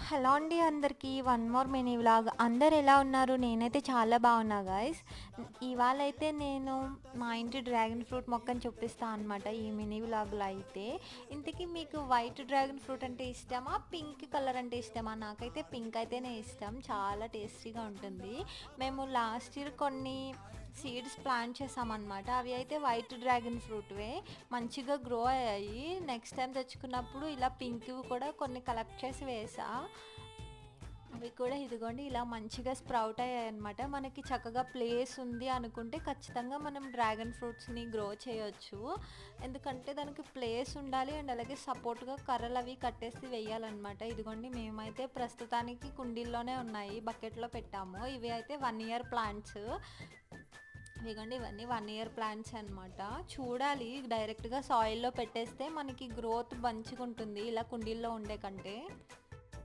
Hello అండి అందరికీ one more mini vlog. అందరు ఎలా ఉన్నారు? నేనైతే చాలా బాగున్నా గాయ్స్. ఇవాళ అయితే నేను మా ఇంటి డ్రాగన్ ఫ్రూట్ మొక్కని చూపిస్తాను అనమాట ఈ మినీ వ్లాగ్లో. అయితే ఇంతకీ మీకు వైట్ డ్రాగన్ ఫ్రూట్ అంటే ఇష్టమా, పింక్ కలర్ అంటే ఇష్టమా? నాకైతే పింక్ అయితేనే ఇష్టం, చాలా టేస్టీగా ఉంటుంది. మేము లాస్ట్ ఇయర్ కొన్ని సీడ్స్ ప్లాంట్ చేసామన్నమాట. అవి అయితే వైట్ డ్రాగన్ ఫ్రూట్వే, మంచిగా గ్రో అయ్యాయి. నెక్స్ట్ టైం తెచ్చుకున్నప్పుడు ఇలా పింక్వి కూడా కొన్ని కలెక్ట్ చేసి వేసా. అవి కూడా ఇదిగోండి ఇలా మంచిగా స్ప్రౌట్ అయ్యాయి అనమాట. మనకి చక్కగా ప్లేస్ ఉంది అనుకుంటే ఖచ్చితంగా మనం డ్రాగన్ ఫ్రూట్స్ని గ్రో చేయొచ్చు. ఎందుకంటే దానికి ప్లేస్ ఉండాలి అండ్ అలాగే సపోర్ట్గా కర్రలు అవి కట్టేసి వేయాలన్నమాట. ఇదిగోండి మేమైతే ప్రస్తుతానికి కుండీల్లోనే ఉన్నాయి, బకెట్లో పెట్టాము. ఇవి అయితే 1 ఇయర్ ప్లాంట్స్. ఇదిగోండి ఇవన్నీ 1 ఇయర్ ప్లాంట్స్ అనమాట. చూడాలి, డైరెక్ట్గా సాయిల్లో పెట్టేస్తే మనకి గ్రోత్ మంచిగా ఉంటుంది ఇలా కుండీల్లో ఉండే కంటే.